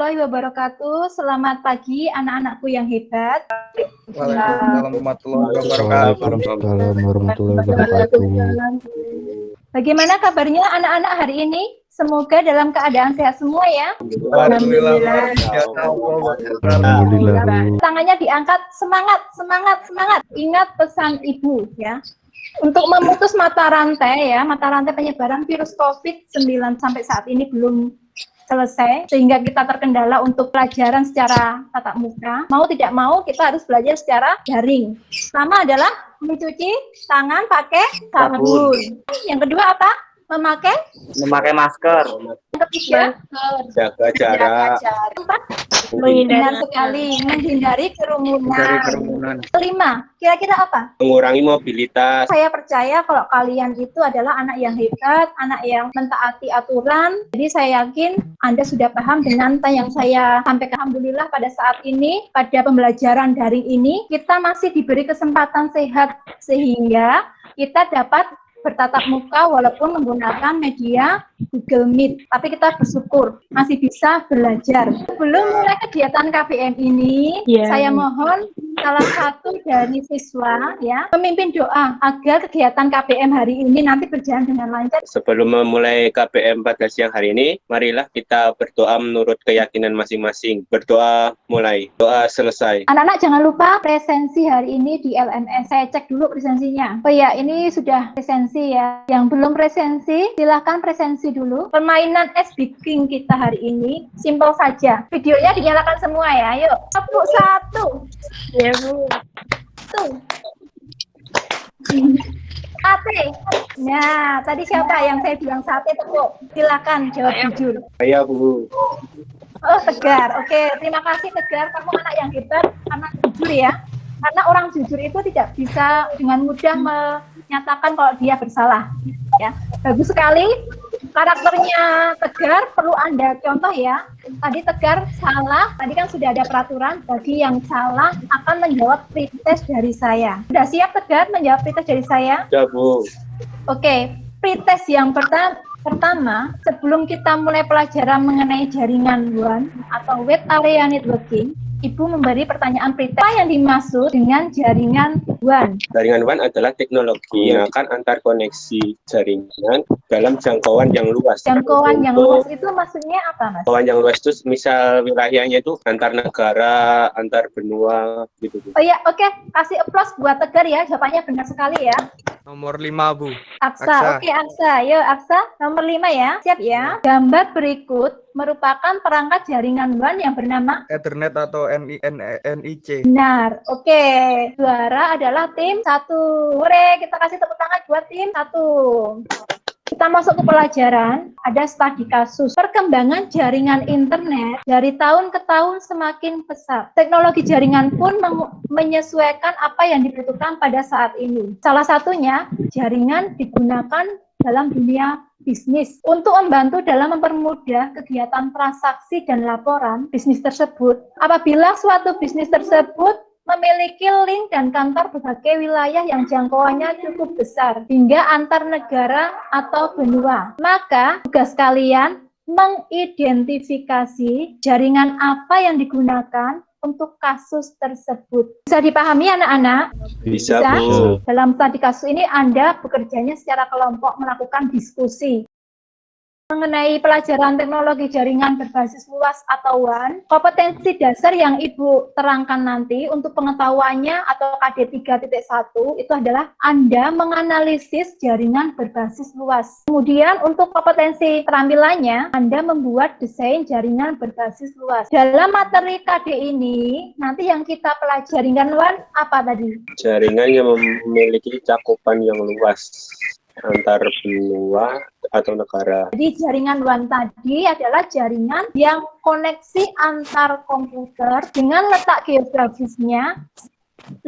warahmatullahi wabarakatuh. Selamat pagi anak-anakku yang hebat. Waalaikumsalam warahmatullahi wabarakatuh. Waalaikumsalam warahmatullahi wabarakatuh. Bagaimana kabarnya anak-anak hari ini? Semoga dalam keadaan sehat semua ya. Alhamdulillah. Alhamdulillah. Tangannya diangkat, semangat, semangat, semangat. Ingat pesan ibu ya. Untuk memutus mata rantai penyebaran virus COVID-19 sampai saat ini belum selesai, sehingga kita terkendala untuk pelajaran secara tatap muka. Mau tidak mau kita harus belajar secara daring. Pertama adalah mencuci tangan pakai sabun. Yang kedua apa? Memakai masker. Yang ketiga, Jaga jarak. benar sekali, menghindari kerumunan. Kelima, kira-kira apa? Mengurangi mobilitas. Saya percaya kalau kalian itu adalah anak yang hebat, anak yang mentaati aturan. Jadi saya yakin Anda sudah paham dengan apa yang saya sampaikan. Alhamdulillah pada saat ini, pada pembelajaran daring ini, kita masih diberi kesempatan sehat sehingga kita dapat bertatap muka walaupun menggunakan media Google Meet. Tapi kita bersyukur masih bisa belajar. Sebelum mulai kegiatan KBM ini, saya mohon salah satu dari siswa ya memimpin doa agar kegiatan KBM hari ini nanti berjalan dengan lancar. Sebelum memulai KBM pada siang hari ini, marilah kita berdoa menurut keyakinan masing-masing. Berdoa mulai, doa selesai. Anak-anak jangan lupa presensi hari ini di LMS. Saya cek dulu presensinya. Oh ya, ini sudah presensi ya. Yang belum presensi, silahkan presensi dulu. Permainan ice breaking kita hari ini simpel saja. Videonya dinyalakan semua ya. Yuk, satu. Ya, Bu. Tuh. Sate. Nah, tadi siapa yang saya bilang sate tepuk? Silakan jawab jujur. Saya Bu. Oh, Tegar. Oke, terima kasih Tegar. Kamu anak yang hebat karena jujur ya. Karena orang jujur itu tidak bisa dengan mudah menyatakan kalau dia bersalah. Ya, bagus sekali. Karakternya Tegar perlu Anda contoh ya. Tadi Tegar salah, tadi kan sudah ada peraturan bagi yang salah akan menjawab pretest dari saya. Sudah siap Tegar menjawab pretest dari saya? Ya Bu. Oke, pretest yang pertama, sebelum kita mulai pelajaran mengenai jaringan WAN atau Web Area Networking, Ibu memberi pertanyaan pretest. Apa yang dimaksud dengan jaringan WAN? Jaringan WAN adalah teknologi yang akan antar koneksi jaringan dalam jangkauan yang luas. Jangkauan yang luas itu maksudnya apa, Mas? Jangkauan yang luas itu misal wilayahnya itu antar negara, antar benua gitu. Oh ya, oke. Kasih applause buat Tegar ya. Jawabannya benar sekali ya. Nomor 5, Bu. Aksa. Oke, Aksa. Yuk, Aksa. Nomor 5 ya. Siap ya. Gambar berikut merupakan perangkat jaringan WAN yang bernama Ethernet atau NIC. benar. Oke. Juara adalah tim 1. Hore, kita kasih tepuk tangan buat tim 1. Kita masuk ke pelajaran, ada studi kasus. Perkembangan jaringan internet dari tahun ke tahun semakin pesat. Teknologi jaringan pun menyesuaikan apa yang dibutuhkan pada saat ini. Salah satunya, jaringan digunakan dalam dunia bisnis untuk membantu dalam mempermudah kegiatan transaksi dan laporan bisnis tersebut. Apabila suatu bisnis tersebut memiliki link dan kantor berbagai wilayah yang jangkauannya cukup besar hingga antar negara atau benua, maka tugas kalian mengidentifikasi jaringan apa yang digunakan untuk kasus tersebut. Bisa dipahami anak-anak? Bisa Bu. Dalam studi kasus ini Anda bekerjanya secara kelompok melakukan diskusi mengenai pelajaran teknologi jaringan berbasis luas atau WAN. Kompetensi dasar yang Ibu terangkan nanti untuk pengetahuannya atau KD 3.1 itu adalah Anda menganalisis jaringan berbasis luas. Kemudian untuk kompetensi terampilannya, Anda membuat desain jaringan berbasis luas. Dalam materi KD ini, nanti yang kita pelajari jaringan WAN apa tadi? Jaringan yang memiliki cakupan yang luas antar benua atau negara. Jadi jaringan WAN tadi adalah jaringan yang koneksi antar komputer dengan letak geografisnya,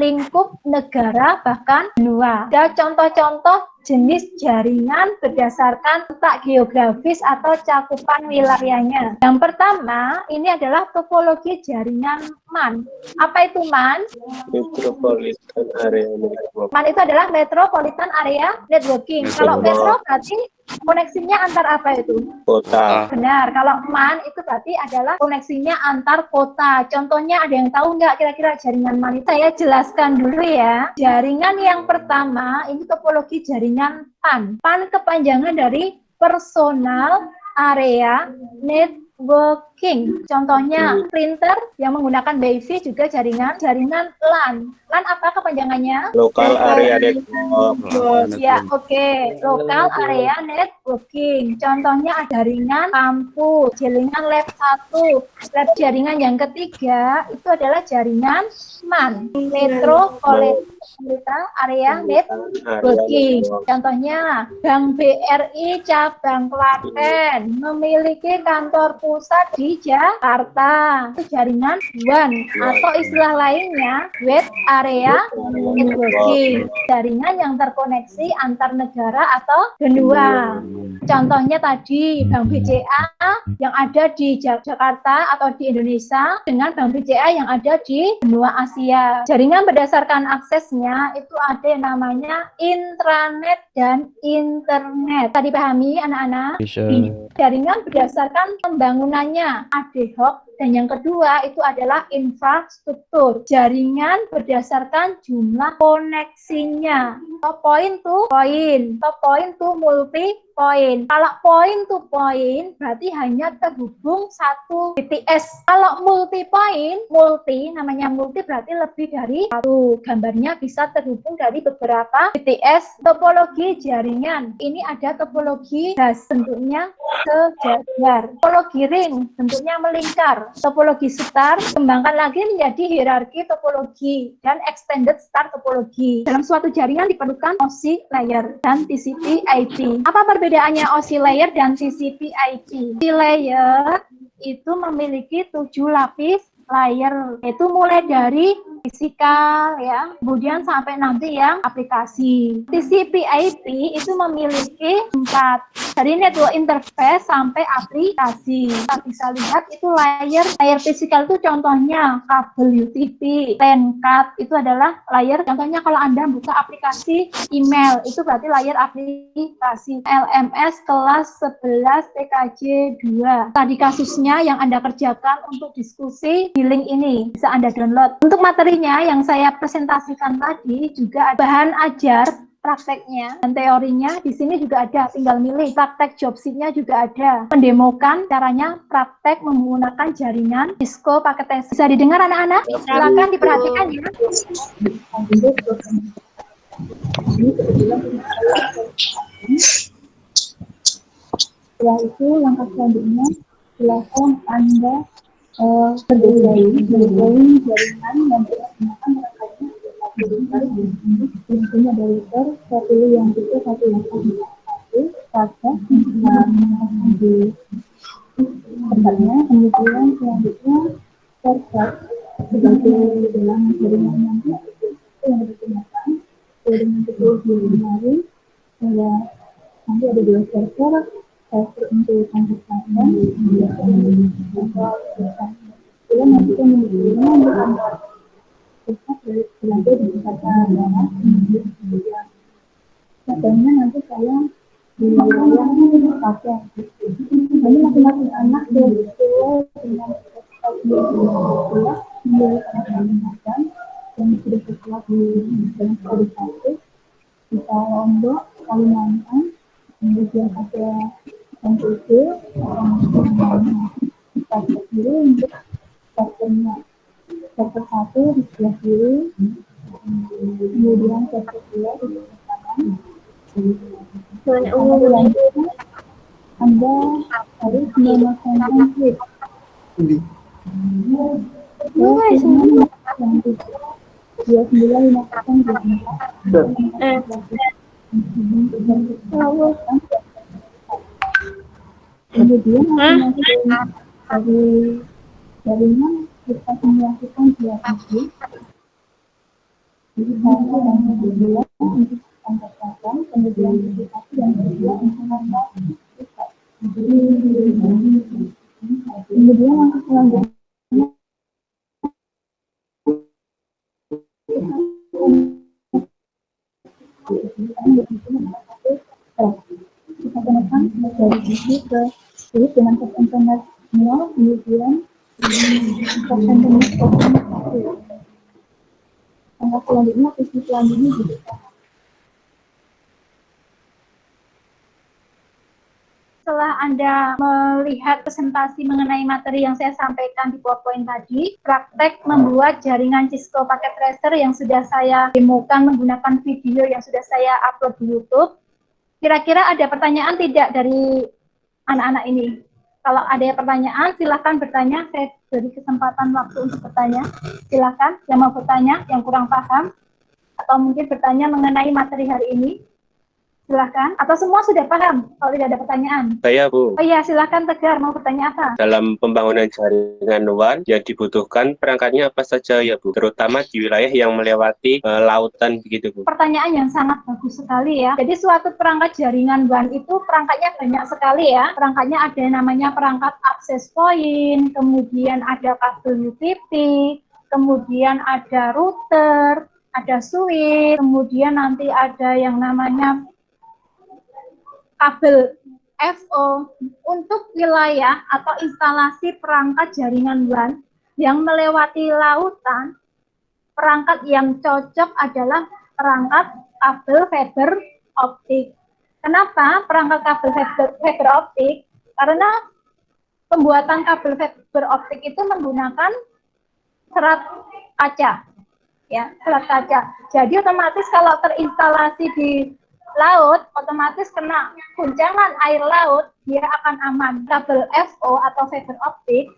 lingkup negara, bahkan benua. Ada contoh-contoh jenis jaringan berdasarkan letak geografis atau cakupan wilayahnya. Yang pertama, ini adalah topologi jaringan MAN. Apa itu MAN? Metropolitan Area Network. MAN itu adalah Metropolitan Area Networking. Kalau metro berarti koneksinya antar apa itu? Kota. Benar, kalau MAN itu berarti adalah koneksinya antar kota. Contohnya ada yang tahu nggak kira-kira jaringan MAN itu? Saya jelaskan dulu ya. Jaringan yang pertama, ini topologi jaringan PAN. PAN kepanjangan dari Personal Area Networking. Contohnya printer yang menggunakan WiFi juga jaringan LAN. LAN apa kepanjangannya? Local Area Network. Ya, oke. Local Area Networking. Contohnya ada jaringan kampus, jaringan lab 1. Lab jaringan yang ketiga itu adalah jaringan MAN, Metropolitan Area Networking. Contohnya Bank BRI cabang Klaten memiliki kantor pusat di Jakarta. Itu jaringan WAN atau istilah lainnya Wide Area Networking. Jaringan yang terkoneksi antar negara atau benua. Contohnya tadi Bank BCA yang ada di Jakarta atau di Indonesia dengan Bank BCA yang ada di benua Asia. Jaringan berdasarkan aksesnya itu ada yang namanya intranet dan internet. Tadi pahami anak-anak? Bisa. Jaringan berdasarkan pembangunannya ad hoc, dan yang kedua itu adalah infrastruktur. Jaringan berdasarkan jumlah koneksinya. Top point to point, top point to multi point. Kalau point to point berarti hanya terhubung satu BTS. Kalau multi point, namanya multi berarti lebih dari satu. Gambarnya bisa terhubung dari beberapa BTS. Topologi jaringan. Ini ada topologi gas, bentuknya sejajar. Topologi ring, bentuknya melingkar. Topologi star, kembangkan lagi menjadi hierarki topologi dan extended star topologi. Dalam suatu jaringan diperlukan OSI layer dan TCP IP. Apa perbedaannya OSI layer dan TCP IP? OSI layer itu memiliki 7 lapis layer, itu mulai dari fisikal ya, kemudian sampai nanti yang aplikasi. TCP IP itu memiliki 4 dari network interface sampai aplikasi. Kita bisa lihat itu layer fisikal itu contohnya kabel UTP, LAN card itu adalah layer. Contohnya kalau Anda buka aplikasi email itu berarti layer aplikasi. LMS kelas 11 TKJ 2. Tadi kasusnya yang Anda kerjakan untuk diskusi di link ini bisa Anda download. Untuk materinya yang saya presentasikan tadi juga ada bahan ajar prakteknya dan teorinya di sini juga ada, tinggal milih. Praktek job sheet-nya juga ada, mendemokan caranya praktek menggunakan jaringan Cisco paket tes. Bisa didengar anak-anak? Silakan diperhatikan ya. Setelah itu langkah selanjutnya silakan Anda berdesain jaringan yang digunakan rekannya. Intinya dari satu yang itu satu yang satu saja di tempatnya. Kemudian selanjutnya server sebagai dalam jaringan nanti itu yang digunakan dengan topologi binary. Nanti ada 2 server untuk kontak dan kemudian nanti kemudian untuk pusat dari belanja di Jakarta Barat. Kemudian katanya nanti saya di wilayah Klaten. Jadi masing-masing anak sesuai dengan sekolah mulai pendidikan yang sudah sekolah di dalam sekolah satu kita Lombok, Kalimantan, kemudian ada NTT, kita sendiri untuk servernya. Server 1 di sebelah kiri, kemudian server 2 di sebelah kanan. Selanjutnya Anda harus memasangkan switch. Yang 2950 kemudian nanti dari jaringan kita melakukan diagnosis. Jadi saya dan kemudian untuk kontak kemudian Kita gunakan dari sisi ke sini dengan ketentuan 0, kemudian ketentuan angka selanjutnya, sisi selanjutnya gitu. Setelah Anda melihat presentasi mengenai materi yang saya sampaikan di PowerPoint tadi, praktek membuat jaringan Cisco paket tracer yang sudah saya demokan menggunakan video yang sudah saya upload di YouTube. Kira-kira ada pertanyaan tidak dari anak-anak ini? Kalau ada pertanyaan, silakan bertanya. Saya beri kesempatan waktu untuk bertanya. Silakan yang mau bertanya, yang kurang paham, atau mungkin bertanya mengenai materi hari ini. Silakan. Atau semua sudah paham kalau tidak ada pertanyaan? Saya, Bu. Oh iya, silakan Tegar. Mau bertanya apa? Dalam pembangunan jaringan WAN yang dibutuhkan perangkatnya apa saja ya, Bu? Terutama di wilayah yang melewati lautan begitu, Bu. Pertanyaan yang sangat bagus sekali ya. Jadi suatu perangkat jaringan WAN itu perangkatnya banyak sekali ya. Perangkatnya ada yang namanya perangkat access point, kemudian ada kabel UTP, kemudian ada router, ada switch, kemudian nanti ada yang namanya kabel FO. Untuk wilayah atau instalasi perangkat jaringan WAN yang melewati lautan, perangkat yang cocok adalah perangkat kabel fiber optik. Kenapa perangkat kabel fiber optik? Karena pembuatan kabel fiber optik itu menggunakan serat kaca, ya, serat kaca. Jadi otomatis kalau terinstalasi di laut, otomatis kena guncangan air laut, dia akan aman. Kabel FO atau fiber optik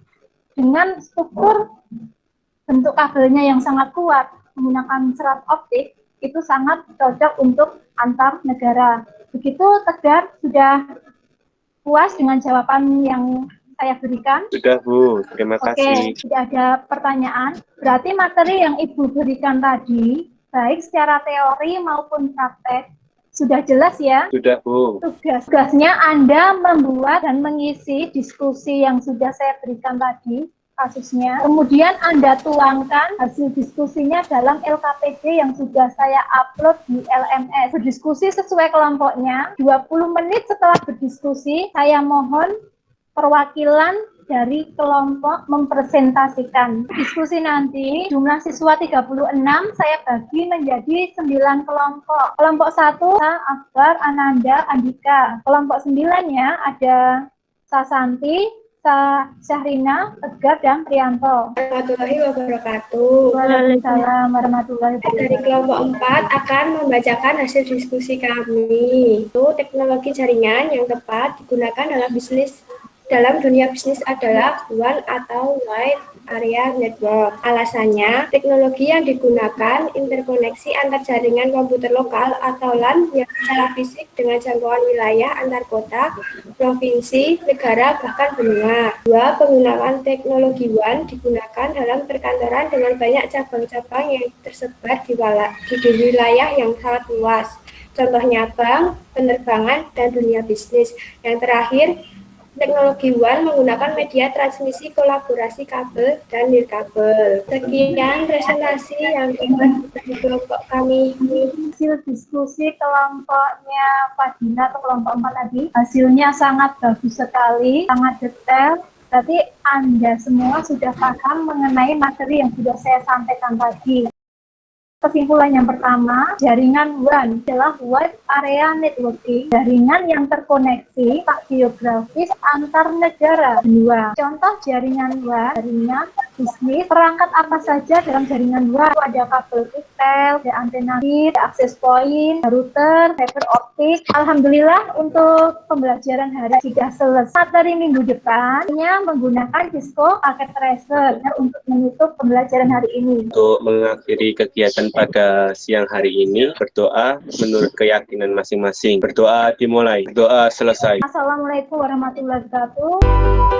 dengan struktur bentuk kabelnya yang sangat kuat menggunakan serat optik itu sangat cocok untuk antar negara. Begitu Tegar, sudah puas dengan jawaban yang saya berikan? Sudah, Bu. Terima kasih. Oke, tidak ada pertanyaan. Berarti materi yang Ibu berikan tadi, baik secara teori maupun praktek, sudah jelas ya? Sudah, Bu. Tugasnya Anda membuat dan mengisi diskusi yang sudah saya berikan tadi, kasusnya. Kemudian Anda tuangkan hasil diskusinya dalam LKPD yang sudah saya upload di LMS. Berdiskusi sesuai kelompoknya. 20 menit setelah berdiskusi, saya mohon perwakilan dari kelompok mempresentasikan. Diskusi nanti jumlah siswa 36 saya bagi menjadi 9 kelompok. Kelompok 1 Akbar, Ananda, Andika. Kelompok 9-nya ada Sasanti, Syahrina, Tegar, dan Prianto. Warahmatullahi wabarakatuh. Waalaikumsalam warahmatullahi Dari wabarakatuh. kelompok 4 akan membacakan hasil diskusi kami. Itu teknologi jaringan yang tepat digunakan dalam dunia bisnis adalah WAN atau Wide Area Network. Alasannya, teknologi yang digunakan interkoneksi antar jaringan komputer lokal atau LAN yang secara fisik dengan jangkauan wilayah antar kota, provinsi, negara, bahkan benua. 2. Penggunaan teknologi WAN digunakan dalam perkantoran dengan banyak cabang-cabang yang tersebar di wilayah yang sangat luas. Contohnya bank, penerbangan, dan dunia bisnis. Yang terakhir, teknologi WAN menggunakan media transmisi kolaborasi kabel dan nirkabel. Sekian presentasi yang dapat dari kelompok kami. Hasil diskusi kelompoknya Fadina atau kelompok 4 tadi, hasilnya sangat bagus sekali, sangat detail. Berarti Anda semua sudah paham mengenai materi yang sudah saya sampaikan tadi. Kesimpulan yang pertama, jaringan WAN adalah Wide Area Networking, jaringan yang terkoneksi tak geografis antar negara. Kedua, contoh jaringan WAN, jaringan bisnis, perangkat apa saja dalam jaringan WAN? Ada kabel retail, ada antena, ada access point, ada router, fiber optik. Alhamdulillah untuk pembelajaran hari sudah selesai. Materi minggu depan menggunakan Cisco paket tracer untuk menutup pembelajaran hari ini. Untuk mengakhiri kegiatan pada siang hari ini, berdoa menurut keyakinan masing-masing. Berdoa dimulai, doa selesai. Assalamualaikum warahmatullahi wabarakatuh.